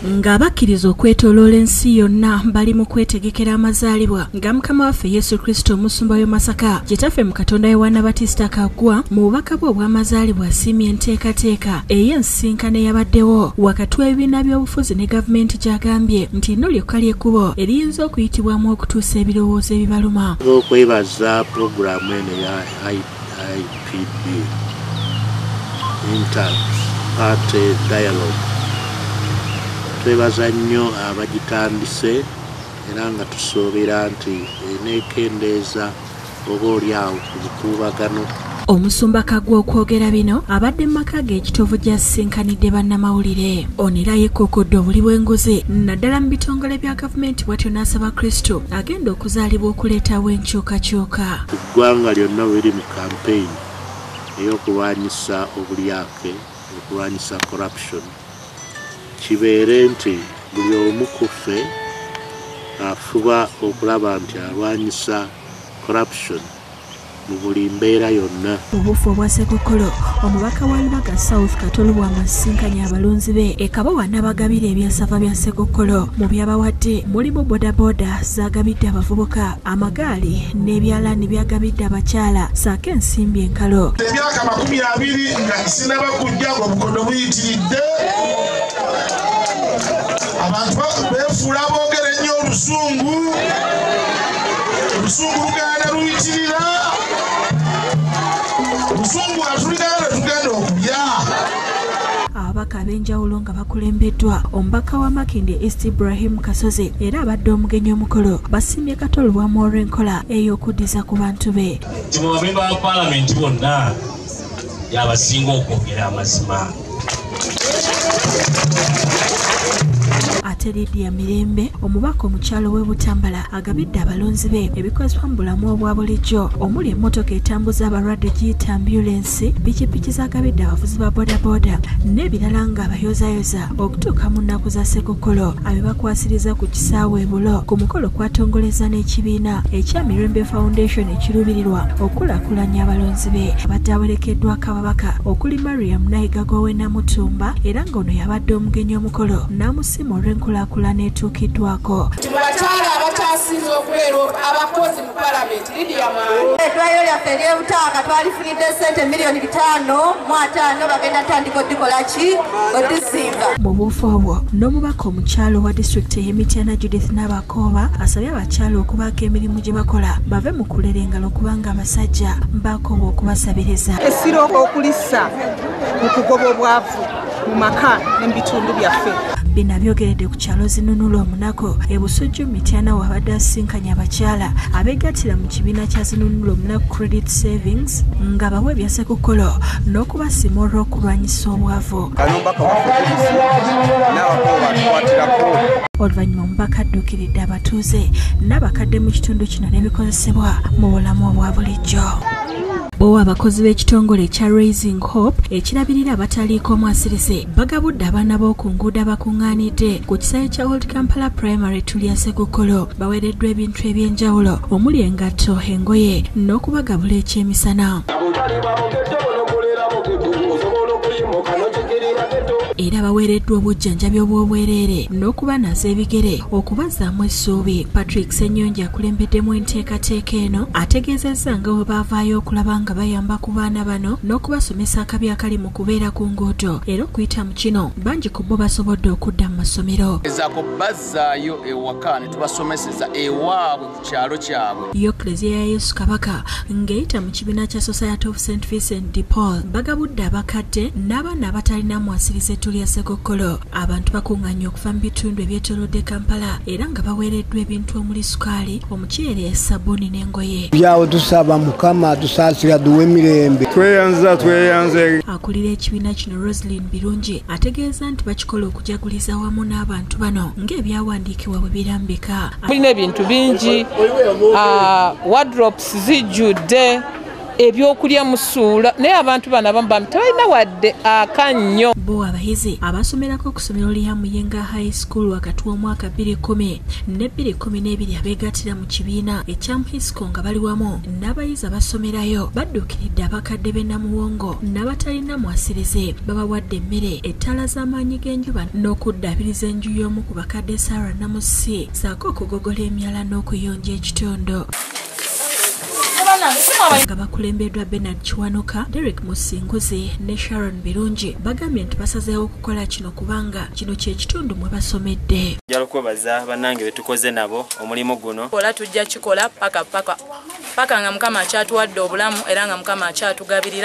ng'abakkiriza okwetooloola ensi yonna bali mu kwetegekera amazaalibwa nga mukama waffe Yesu Kristo Omusumba w'e Masaka kitaffe mu Katonda w'Wannabatisita Kaggwa mu bubaka bwe obw'amazaalibwa asiimye enteekateeka ey'ensisinkano eyabaddewo wakati w'ebibiina by'obufuzi ne gavumenti gy'agambye nti nno lyokka ly'ekkubo eriyinza okuyitibwamu okutuusa ebirowoozo ebibaluma. Okwebaza pulogulaamu eno eya IPD Inter-Party Dialogue. Twebaza nnyo abagitandise era nga tusuubira nti eneekendeeza oboolyawo ku bukuubagano. Omusumba Kaggwa okwogera bino abadde mu maka ge ekitovu gy'asisinkanidde bannamawulire. Ono era yeekookodde obuli bw'enguzi naddala mu bitongole bya gavumenti bw'atyo n'asaba Kristo agenda okuzaalibwa okuleetawo enkyukakyuka. Eggwanga lyonna biri mu kampeyini ey'okulwanyisa obulyake, okulwanyisa corruption. Kibeere nti buli omu ku ffe afuba okulaba nti alwanyisa corruption mu buli mbeera yonna. Obufu obwa Ssekokolo omubaka wa Lubaga South Katolo bw'amasisinkanye abalonzi be Ekabawa n'abagabira ebyasava bya Ssekokolo. Mu byabawadde mulimu bodaboda zaagabidde abavubuka, amagaali n'ebyalaani byagabidde abakyala saako ensimbi enkalo. Emyaka 20 nga sinaba kujja ng'obukodo buyitiridde. Abantu beefuula boogera ennyo olusungu. Olusungu lugaana luyitirira. Olusungu atuligaana tugenda okubya. Ababaka ab'enjawulo nga bakulembeddwa omubaka wa Makindye East Ibrahim Kasozi era abadde omugenyi omukolo basiimye Katolo bwamu olw'enkola ey'okuddiza ku bantu be. Mu bamemba ba paalamenti bonna yabasinga okwogera amazima. Ate Lydia Mirembe omubaka omukyalo w'e Butambala agabidde abalonzi be ebikozesebwa mu bulamu obwa bulijjo omuli emmotoka etambuza abalwadde giyita ambulensi, pikipiki zagabidde abavuzi ba bodaboda n'ebirala nga abayozaayoza okutuuka mu nnaku za Ssekokolo abebakwasiriza ku kisaawe e Bulo ku mukolo kwatongoleza n'ekibiina ekya Mirembe Foundation ekiruubirirwa okukulaakulanya abalonzi be. Abadde awerekeddwako ababaka okuli Mariam Nayigago w'e Namutumba era ng'ono yabadde omugenyi omukolo n'amusiima olw'enkulaakulana etuukiddwako. Bakyala abakyasinze okubeera abakozi mu palamenti Lydia Mwangi. Eddwaliro lyaffe ery'e Butaka twalifunidde ssente miliyoni 5.5 bagenda tandika oddikola ki oddisimba. Mu buufu obwo n'omubaka omukyalo wa disitulikiti y'Emityana Judith Nabakooba asabye abakyala okubaako emirimu gye bakola bave mu kulera engalo kubanga abasajja mbakooba okubasabiriza. Essira okulissa mu kugoba obwavu mu maka n'ebitundu byaffe. Bino abyogeredde ku kyalo Zinunula Omunako e Busujju Mityana wabadde asinkanya abakyala abeegattira mu kibiina kya Zinunula Omunako Credit Savings nga bawe ebya Ssekokolo n'okubasiima olw'okulwanyisa obwavu. Oluvannyuma omubaka adduukiridde abatuuze n'abakadde mu kitundu kino n'ebikozesebwa mu bulamu obwa bulijjo. Bo abakozi b'ekitongole ekya Raising Hope ekirabirira abataliiko mwasirize bagabudde abaana b'oku nguudo abakuŋŋaanidde ku kisaawe kya Old Kampala Primary tulya Ssekokolo baweereddwa ebintu eby'enjawulo omuli engatto, engoye n'okubagabula ekyemisana. Era baweereddwa obujjanjabi obw'obwereere n'okubanaza ebigere okubazzaamu essuubi. Patrick Ssenyonja akulembeddemu enteekateeka eno ategeezezza nga bwe baavaayo okulaba nga bayamba ku baana bano n'okubasomesa akabi akali mu kubeera ku nguudo era okuyita mu kino bangi ku bo basobodde okudda mu masomero. Ezaako bazzaayo ewaka ne tubasomeseza ewaabwe ku kyalo kyabwe. Yo Eklezia ya Yesu Kabaka ng'eyita mu kibiina kya Society of St. Vincent de Paul bagabudde abakadde n'abaana abatalina mwasirize tulya Ssekokolo. Abantu bakuŋŋaanye okuva mu bitundu ebyetoolodde Kampala era nga baweereddwa ebintu omuli sukaali, omuceere, sabbuuni n'engoye. Byawo tusaba Mukama tusaasira duwe emirembe. Tweyanze. Akulira ekibiina kino Roslyn Birungi ategeeza nti bakikola okujaguliza wamu n'abantu bano ng'ebyawandiikibwa bwe birambika. Mulina ebintu bingi, wardrobes zijjudde, ebyokulya musuula naye abantu bano abamu tebalina wadde akannyo. Bo abayizi abasomerako ku ssomero lya Muyenga High School wakati w'omwaka 2010 ne 2012 abeegattira mu kibiina ekya Muhisco nga bali wamu n'abayizi abasomerayo badduukiridde abakadde b'e Namuwongo n'abatalina mwasirize babawadde emmere, ettaala z'amaanyi g'enjuba n'okuddaabiriza enju y'omu ku bakadde Sarah Namusi saako okugogola emyala n'okuyonja ekitondo. Nga bakulembeddwa Bernard Kiwanuka, Derek Musinguzi ne Sharon Birungi bagambye nti basazeewo okukola kino kubanga kino kye kitundu mwe basomedde. Njala okwebaza bannange betukoze nabo omulimu guno. Kola tujja kikola paka nga Mukama akyatuwadde obulamu era nga Mukama akyatugabirira.